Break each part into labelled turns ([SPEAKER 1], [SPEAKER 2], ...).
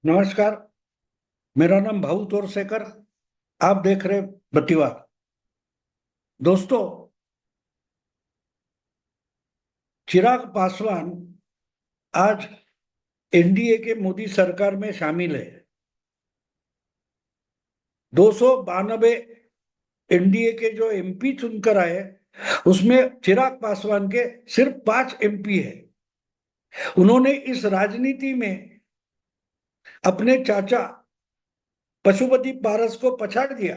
[SPEAKER 1] नमस्कार। मेरा नाम भाऊ तोरसेकर। आप देख रहे बत्तीवार। दोस्तों, चिराग पासवान आज एनडीए के मोदी सरकार में शामिल है। 292 एनडीए के जो एमपी चुनकर आए, उसमें चिराग पासवान के सिर्फ 5 एमपी है। उन्होंने इस राजनीति में अपने चाचा पशुपति पारस को पछाड़ दिया।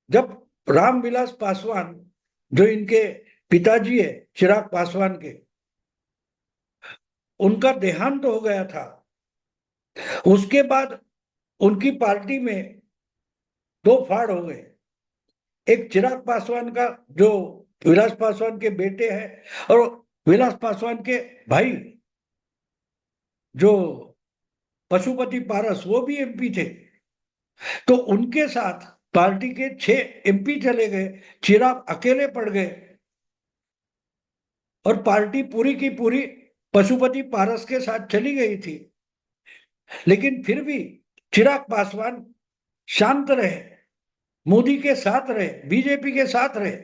[SPEAKER 1] जब रामविलास पासवान, जो इनके पिताजी है चिराग पासवान के, उनका देहांत हो गया था, उसके बाद उनकी पार्टी में दो फाड़ हो गए। एक चिराग पासवान का, जो विलास पासवान के बेटे हैं, और विलास पासवान के भाई जो पशुपति पारस, वो भी एमपी थे। तो उनके साथ पार्टी के 6 एमपी चले गए, चिराग अकेले पड़ गए और पार्टी पूरी की पूरी पशुपति पारस के साथ चली गई थी। लेकिन फिर भी चिराग पासवान शांत रहे, मोदी के साथ रहे, बीजेपी के साथ रहे।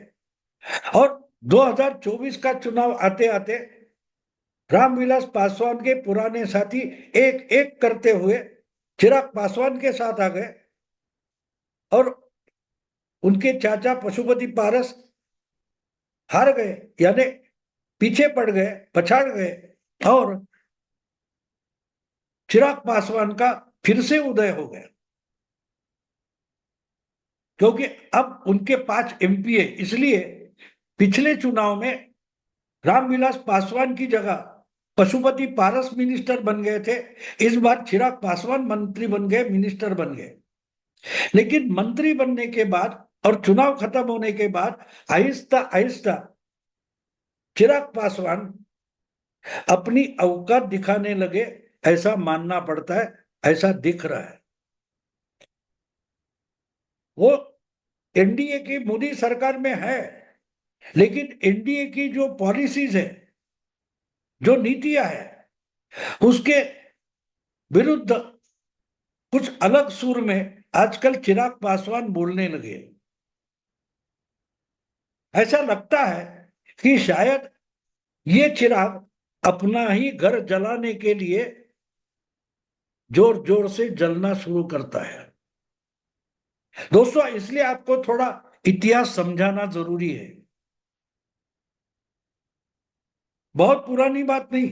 [SPEAKER 1] और 2024 का चुनाव आते आते रामविलास पासवान के पुराने साथी एक एक करते हुए चिराग पासवान के साथ आ गए और उनके चाचा पशुपति पारस हार गए, यानी पीछे पड़ गए, पछाड़ गए। और चिराग पासवान का फिर से उदय हो गया, क्योंकि अब उनके 5 एमपी है। इसलिए पिछले चुनाव में रामविलास पासवान की जगह पशुपति पारस मिनिस्टर बन गए थे। इस बार चिराग पासवान मंत्री बन गए, मिनिस्टर बन गए। लेकिन मंत्री बनने के बाद और चुनाव खत्म होने के बाद आहिस्ता आहिस्ता चिराग पासवान अपनी औकात दिखाने लगे, ऐसा मानना पड़ता है, ऐसा दिख रहा है। वो एनडीए की मोदी सरकार में है, लेकिन एनडीए की जो पॉलिसीज है, जो नीतियां है, उसके विरुद्ध कुछ अलग सुर में आजकल चिराग पासवान बोलने लगे। ऐसा लगता है कि शायद ये चिराग अपना ही घर जलाने के लिए जोर जोर से जलना शुरू करता है। दोस्तों, इसलिए आपको थोड़ा इतिहास समझाना जरूरी है। बहुत पुरानी बात नहीं,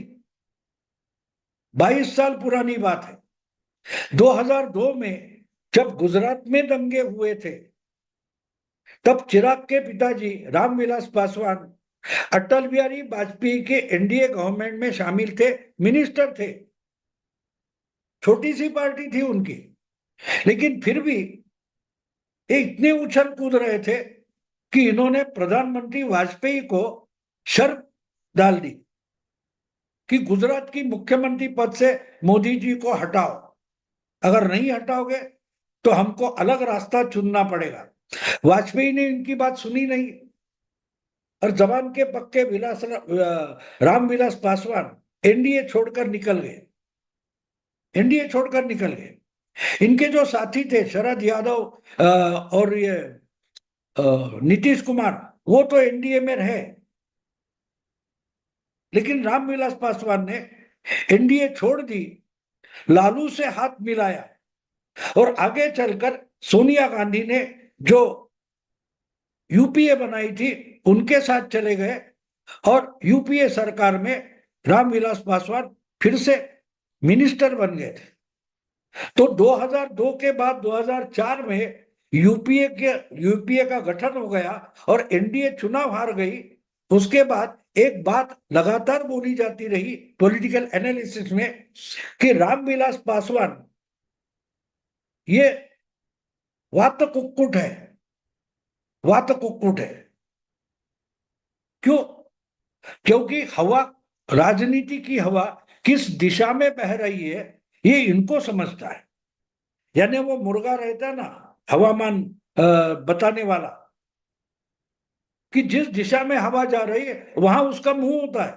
[SPEAKER 1] 22 साल पुरानी बात है। 2002 में जब गुजरात में दंगे हुए थे, तब चिराग के पिताजी रामविलास पासवान अटल बिहारी वाजपेयी के एनडीए गवर्नमेंट में शामिल थे, मिनिस्टर थे। छोटी सी पार्टी थी उनकी, लेकिन फिर भी ये इतने उछल कूद रहे थे कि इन्होंने प्रधानमंत्री वाजपेयी को शर्त डाल दी कि गुजरात की मुख्यमंत्री पद से मोदी जी को हटाओ। अगर नहीं हटाओगे तो हमको अलग रास्ता चुनना पड़ेगा। वाजपेयी ने इनकी बात सुनी नहीं और जबान के पक्के रामविलास पासवान एनडीए छोड़कर निकल गए। एनडीए छोड़कर निकल गए। इनके जो साथी थे शरद यादव और ये नीतीश कुमार, वो तो एनडीए में रहे, लेकिन रामविलास पासवान ने एनडीए छोड़ दी, लालू से हाथ मिलाया और आगे चलकर सोनिया गांधी ने जो यूपीए बनाई थी उनके साथ चले गए और यूपीए सरकार में रामविलास पासवान फिर से मिनिस्टर बन गए थे। तो 2002 के बाद 2004 में यूपीए का गठन हो गया और एनडीए चुनाव हार गई। उसके बाद एक बात लगातार बोली जाती रही पॉलिटिकल एनालिसिस में कि रामविलास पासवान ये वात कुक्कुट है, वात कुक्कुट है। क्यों? क्योंकि हवा, राजनीति की हवा किस दिशा में बह रही है ये इनको समझता है। यानी वो मुर्गा रहता है ना, हवामान बताने वाला, कि जिस दिशा में हवा जा रही है वहां उसका मुंह होता है।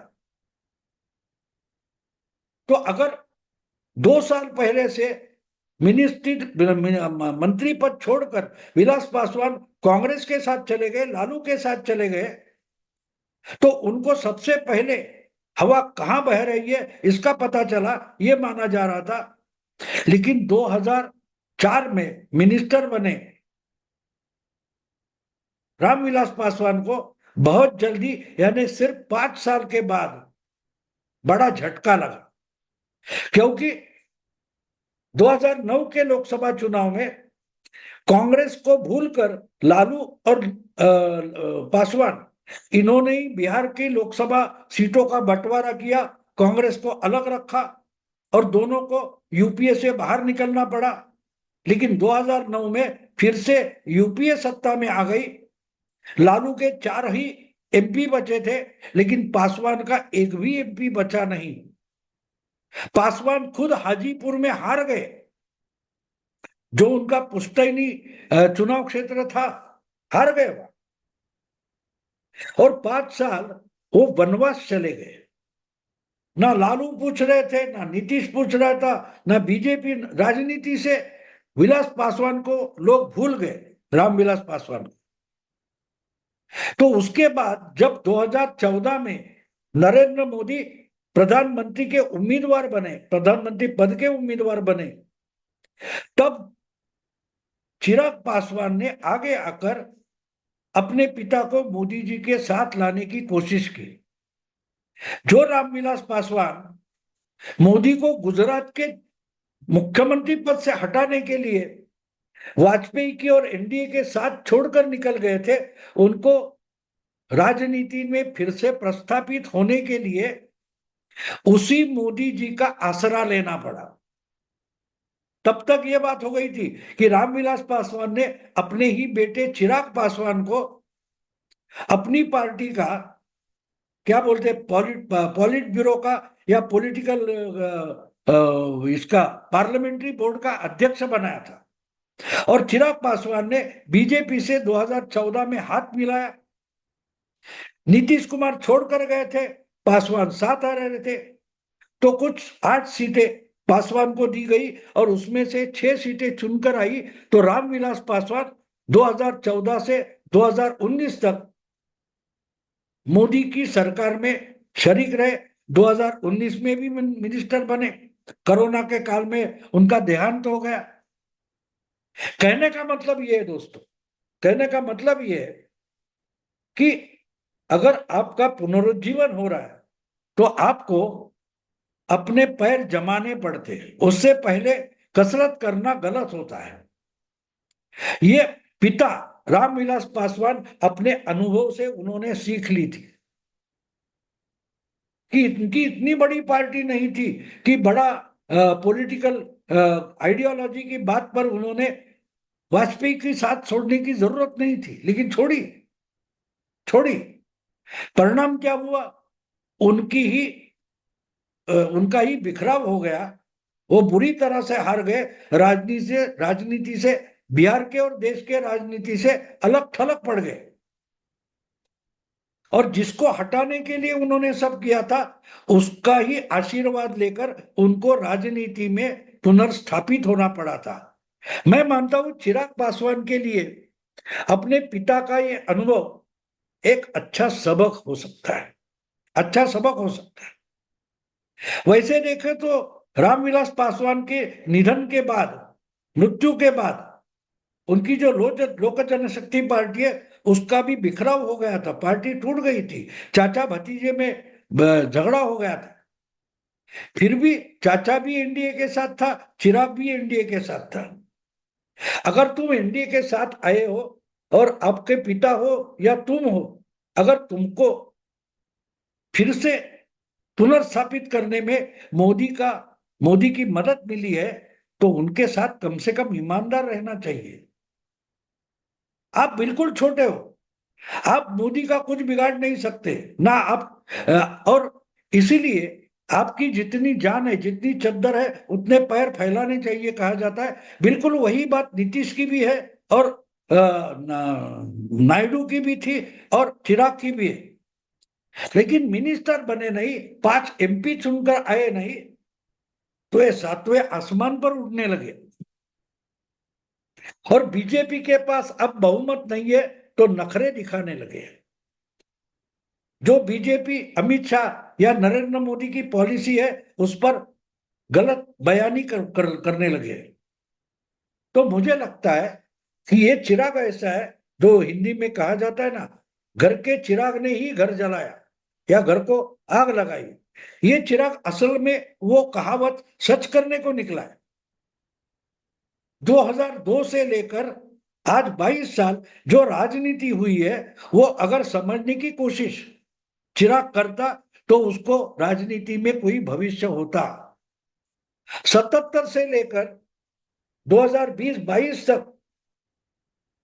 [SPEAKER 1] तो अगर 2 साल पहले से मिनिस्ट्री मंत्री पद छोड़कर विलास पासवान कांग्रेस के साथ चले गए, लालू के साथ चले गए, तो उनको सबसे पहले हवा कहां बह रही है इसका पता चला, ये माना जा रहा था। लेकिन 2004 में मिनिस्टर बने रामविलास पासवान को बहुत जल्दी, यानी सिर्फ 5 साल के बाद बड़ा झटका लगा, क्योंकि 2009 के लोकसभा चुनाव में कांग्रेस को भूलकर लालू और पासवान, इन्होंने ही बिहार की लोकसभा सीटों का बंटवारा किया, कांग्रेस को अलग रखा और दोनों को यूपीए से बाहर निकलना पड़ा। लेकिन 2009 में फिर से यूपीए सत्ता में आ गई। लालू के 4 ही एमपी बचे थे, लेकिन पासवान का एक भी एमपी बचा नहीं। पासवान खुद हाजीपुर में हार गए, जो उनका पुश्तैनी चुनाव क्षेत्र था, हार गए वहां। और 5 साल वो वनवास चले गए। ना लालू पूछ रहे थे, ना नीतीश पूछ रहा था, ना बीजेपी। राजनीति से विलास पासवान को लोग भूल गए, रामविलास पासवान को। तो उसके बाद जब 2014 में नरेंद्र मोदी प्रधानमंत्री के उम्मीदवार बने, प्रधानमंत्री पद के उम्मीदवार बने, तब चिराग पासवान ने आगे आकर अपने पिता को मोदी जी के साथ लाने की कोशिश की। जो रामविलास पासवान मोदी को गुजरात के मुख्यमंत्री पद से हटाने के लिए वाजपेयी की और एनडीए के साथ छोड़कर निकल गए थे, उनको राजनीति में फिर से प्रस्थापित होने के लिए उसी मोदी जी का आसरा लेना पड़ा। तब तक यह बात हो गई थी कि रामविलास पासवान ने अपने ही बेटे चिराग पासवान को अपनी पार्टी का, क्या बोलते, पॉलिट ब्यूरो का या पॉलिटिकल इसका पार्लियामेंट्री बोर्ड का अध्यक्ष बनाया था। और चिराग पासवान ने बीजेपी से 2014 में हाथ मिलाया। नीतीश कुमार छोड़कर गए थे, पासवान साथ आ रहे थे, तो कुछ 8 सीटें पासवान को दी गई और उसमें से 6 सीटें चुनकर आई। तो रामविलास पासवान 2014 से 2019 तक मोदी की सरकार में शरीक रहे। 2019 में भी मिनिस्टर बने। कोरोना के काल में उनका देहांत हो गया। कहने का मतलब ये है दोस्तों, कहने का मतलब ये है कि अगर आपका पुनरुज्जीवन हो रहा है तो आपको अपने पैर जमाने पड़ते हैं, उससे पहले कसरत करना गलत होता है। ये पिता रामविलास पासवान अपने अनुभव से उन्होंने सीख ली थी कि इनकी इतनी बड़ी पार्टी नहीं थी कि बड़ा पॉलिटिकल आइडियोलॉजी की बात पर उन्होंने वाजपेयी के साथ छोड़ने की जरूरत नहीं थी, लेकिन छोड़ी छोड़ी। परिणाम क्या हुआ? उनकी ही उनका ही बिखराव हो गया। वो बुरी तरह से हार गए। राजनीति से बिहार के और देश के राजनीति से अलग थलग पड़ गए। और जिसको हटाने के लिए उन्होंने सब किया था, उसका ही आशीर्वाद लेकर उनको राजनीति में पुनर्स्थापित होना पड़ा था। मैं मानता हूं चिराग पासवान के लिए अपने पिता का ये अनुभव एक अच्छा सबक हो सकता है, अच्छा सबक हो सकता है। वैसे देखें तो रामविलास पासवान के निधन के बाद, मृत्यु के बाद, उनकी जो लोक जनशक्ति पार्टी है उसका भी बिखराव हो गया था, पार्टी टूट गई थी, चाचा भतीजे में झगड़ा हो गया था। फिर भी चाचा भी एनडीए के साथ था, चिराग भी एनडीए के साथ था। अगर तुम एनडीए के साथ आए हो और आपके पिता हो या तुम हो, अगर तुमको फिर से पुनर्स्थापित करने में मोदी की मदद मिली है, तो उनके साथ कम से कम ईमानदार रहना चाहिए। आप बिल्कुल छोटे हो, आप मोदी का कुछ बिगाड़ नहीं सकते ना आप। और इसीलिए आपकी जितनी जान है, जितनी चद्दर है, उतने पैर फैलाने चाहिए कहा जाता है। बिल्कुल वही बात नीतीश की भी है और नायडू की भी थी और चिराग की भी है। लेकिन मिनिस्टर बने नहीं, 5 एमपी चुनकर आए नहीं, तो ये सातवें आसमान पर उड़ने लगे। और बीजेपी के पास अब बहुमत नहीं है तो नखरे दिखाने लगे। जो बीजेपी अमित शाह या नरेंद्र मोदी की पॉलिसी है उस पर गलत बयानी करने लगे। तो मुझे लगता है कि ये चिराग ऐसा है जो हिंदी में कहा जाता है ना, घर के चिराग ने ही घर जलाया या घर को आग लगाई। ये चिराग असल में वो कहावत सच करने को निकला है। 2002 से लेकर आज 22 साल जो राजनीति हुई है, वो अगर समझने की कोशिश चिराग करता तो उसको राजनीति में कोई भविष्य होता। 77 से लेकर 2020-22 तक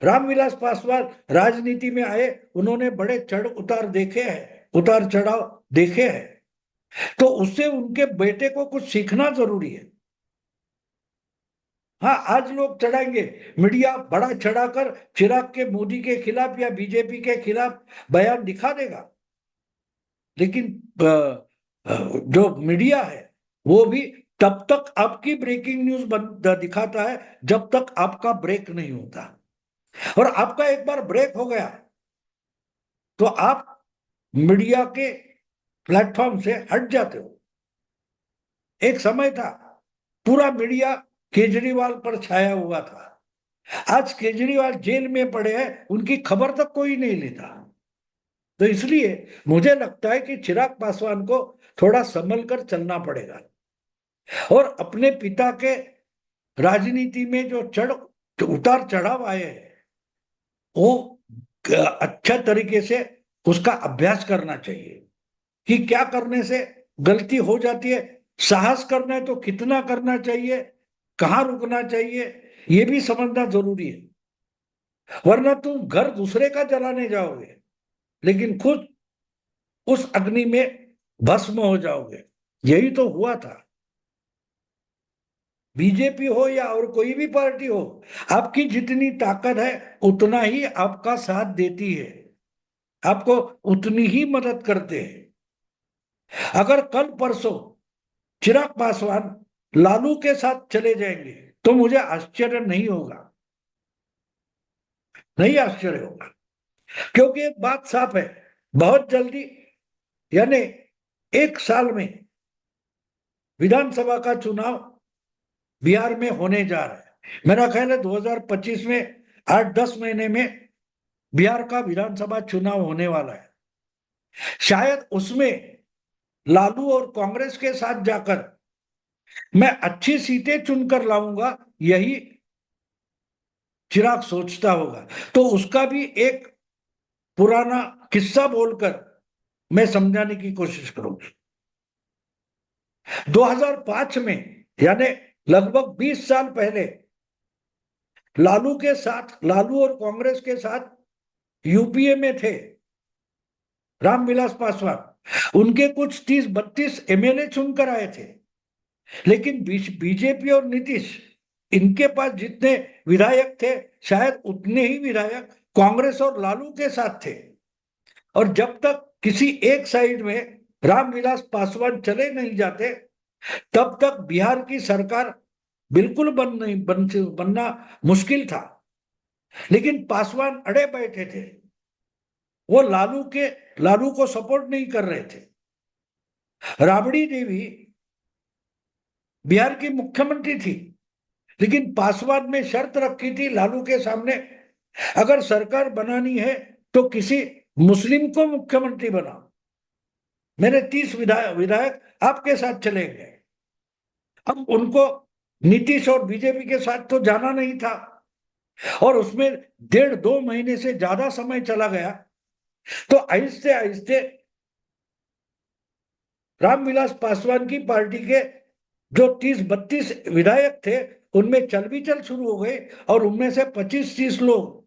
[SPEAKER 1] रामविलास पासवान राजनीति में आए, उन्होंने बड़े चढ़ उतार देखे हैं, उतार चढ़ाव देखे हैं। तो उससे उनके बेटे को कुछ सीखना जरूरी है। हाँ, आज लोग चढ़ाएंगे, मीडिया बड़ा चढ़ाकर चिराग के मोदी के खिलाफ या बीजेपी के खिलाफ बयान दिखा देगा, लेकिन जो मीडिया है वो भी तब तक आपकी ब्रेकिंग न्यूज दिखाता है जब तक आपका ब्रेक नहीं होता। और आपका एक बार ब्रेक हो गया तो आप मीडिया के प्लेटफॉर्म से हट जाते हो। एक समय था पूरा मीडिया केजरीवाल पर छाया हुआ था। आज केजरीवाल जेल में पड़े हैं, उनकी खबर तक कोई नहीं लेता। तो इसलिए मुझे लगता है कि चिराग पासवान को थोड़ा संभल कर चलना पड़ेगा और अपने पिता के राजनीति में जो उतार चढ़ाव आए हैं वो अच्छा तरीके से उसका अभ्यास करना चाहिए कि क्या करने से गलती हो जाती है, साहस करना है तो कितना करना चाहिए, कहाँ रुकना चाहिए, ये भी समझना जरूरी है। वरना तुम घर दूसरे का जलाने जाओगे लेकिन खुद उस अग्नि में भस्म हो जाओगे। यही तो हुआ था। बीजेपी हो या और कोई भी पार्टी हो, आपकी जितनी ताकत है उतना ही आपका साथ देती है, आपको उतनी ही मदद करते हैं। अगर कल परसों चिराग पासवान लालू के साथ चले जाएंगे तो मुझे आश्चर्य नहीं होगा, नहीं आश्चर्य होगा। क्योंकि एक बात साफ है, बहुत जल्दी यानी एक साल में विधानसभा का चुनाव बिहार में होने जा रहा है। मेरा ख्याल है 2025 में 8-10 महीने में बिहार का विधानसभा चुनाव होने वाला है। शायद उसमें लालू और कांग्रेस के साथ जाकर मैं अच्छी सीटें चुनकर लाऊंगा, यही चिराग सोचता होगा। तो उसका भी एक पुराना किस्सा बोलकर मैं समझाने की कोशिश करूंगी। 2005 में यानी लगभग 20 साल पहले लालू और कांग्रेस के साथ यूपीए में थे रामविलास पासवान। उनके कुछ 30-32 एमएलए चुनकर आए थे, लेकिन बीजेपी और नीतीश, इनके पास जितने विधायक थे शायद उतने ही विधायक कांग्रेस और लालू के साथ थे। और जब तक किसी एक साइड में रामविलास पासवान चले नहीं जाते तब तक बिहार की सरकार बिल्कुल बनना मुश्किल था। लेकिन पासवान अड़े बैठे थे, वो लालू को सपोर्ट नहीं कर रहे थे। राबड़ी देवी बिहार की मुख्यमंत्री थी, लेकिन पासवान में शर्त रखी थी लालू के सामने, अगर सरकार बनानी है तो किसी मुस्लिम को मुख्यमंत्री बनाओ, मेरे 30 विधायक आपके साथ चले गए। अब उनको नीतीश और बीजेपी के साथ तो जाना नहीं था और उसमें 1.5-2 महीने से ज्यादा समय चला गया। तो आहिस्ते आहिस्ते रामविलास पासवान की पार्टी के जो 30-32 विधायक थे उनमें चल शुरू हो गए और उनमें से 25-30 लोग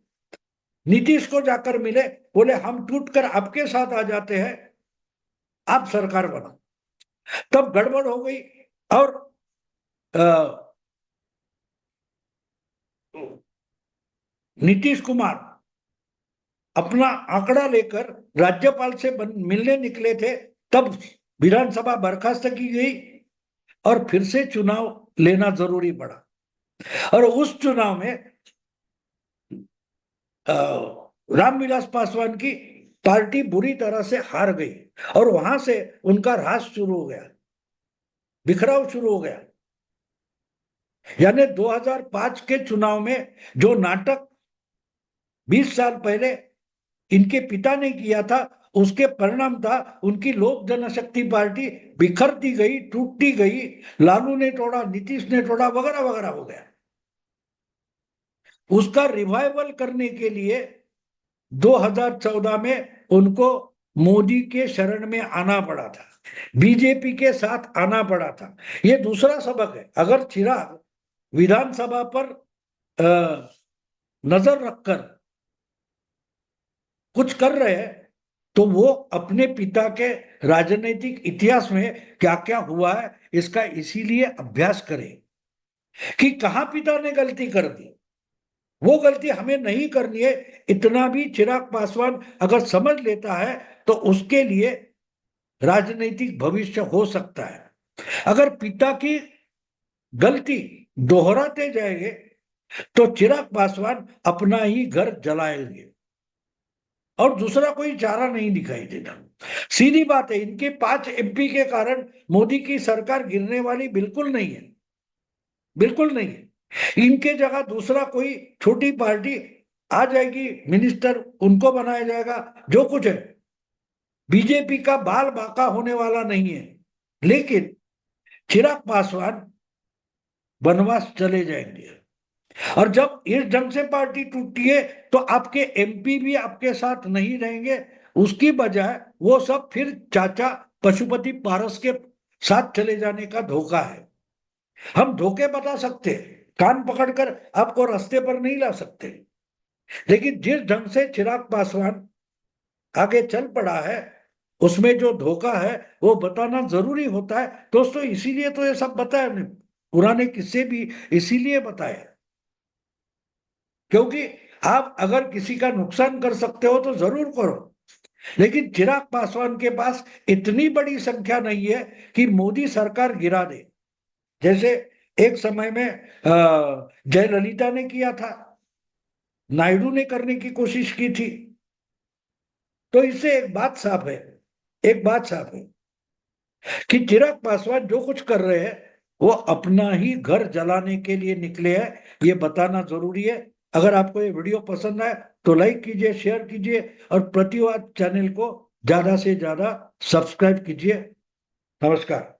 [SPEAKER 1] नीतीश को जाकर मिले, बोले हम टूटकर आपके साथ आ जाते हैं, आप सरकार बनाओ। तब गड़बड़ हो गई और नीतीश कुमार अपना आंकड़ा लेकर राज्यपाल से मिलने निकले थे। तब विधानसभा बर्खास्त की गई और फिर से चुनाव लेना जरूरी पड़ा। और उस चुनाव में रामविलास पासवान की पार्टी बुरी तरह से हार गई और वहां से उनका ह्रास शुरू हो गया, बिखराव शुरू हो गया। यानी 2005 के चुनाव में जो नाटक 20 साल पहले इनके पिता ने किया था, उसके परिणाम था उनकी लोक जनशक्ति पार्टी बिखरती गई, टूटती गई, लालू ने तोड़ा, नीतीश ने तोड़ा, वगैरह वगैरह हो गया। उसका रिवाइवल करने के लिए 2014 में उनको मोदी के शरण में आना पड़ा था, बीजेपी के साथ आना पड़ा था। ये दूसरा सबक है। अगर चिराग विधानसभा पर नजर रखकर कुछ कर रहे हैं तो वो अपने पिता के राजनीतिक इतिहास में क्या क्या हुआ है इसका इसीलिए अभ्यास करें कि कहां पिता ने गलती कर दी, वो गलती हमें नहीं करनी है। इतना भी चिराग पासवान अगर समझ लेता है तो उसके लिए राजनीतिक भविष्य हो सकता है। अगर पिता की गलती दोहराते जाएंगे तो चिराग पासवान अपना ही घर जलाएंगे और दूसरा कोई चारा नहीं दिखाई देता। सीधी बात है, इनके 5 एमपी के कारण मोदी की सरकार गिरने वाली बिल्कुल नहीं है, बिल्कुल नहीं है। इनके जगह दूसरा कोई छोटी पार्टी आ जाएगी, मिनिस्टर उनको बनाया जाएगा, जो कुछ है। बीजेपी का बाल बाका होने वाला नहीं है, लेकिन चिराग पासवान वनवास चले जाएंगे। और जब इस ढंग से पार्टी टूटती है तो आपके एमपी भी आपके साथ नहीं रहेंगे, उसकी बजाय वो सब फिर चाचा पशुपति पारस के साथ चले जाने का धोखा है। हम धोखे बता सकते हैं, कान पकड़कर आपको रास्ते पर नहीं ला सकते, लेकिन जिस ढंग से चिराग पासवान आगे चल पड़ा है उसमें जो धोखा है वो बताना जरूरी होता है दोस्तों। इसीलिए तो ये सब बताया हमने, पुराने किस्से भी इसीलिए बताए, क्योंकि आप अगर किसी का नुकसान कर सकते हो तो जरूर करो। लेकिन चिराग पासवान के पास इतनी बड़ी संख्या नहीं है कि मोदी सरकार गिरा दे, जैसे एक समय में जयललिता ने किया था, नायडू ने करने की कोशिश की थी। तो इससे एक बात साफ है, एक बात साफ है कि चिराग पासवान जो कुछ कर रहे हैं वो अपना ही घर जलाने के लिए निकले हैं, ये बताना जरूरी है। अगर आपको ये वीडियो पसंद आए तो लाइक कीजिए, शेयर कीजिए और प्रतिवाद चैनल को ज्यादा से ज्यादा सब्सक्राइब कीजिए। नमस्कार।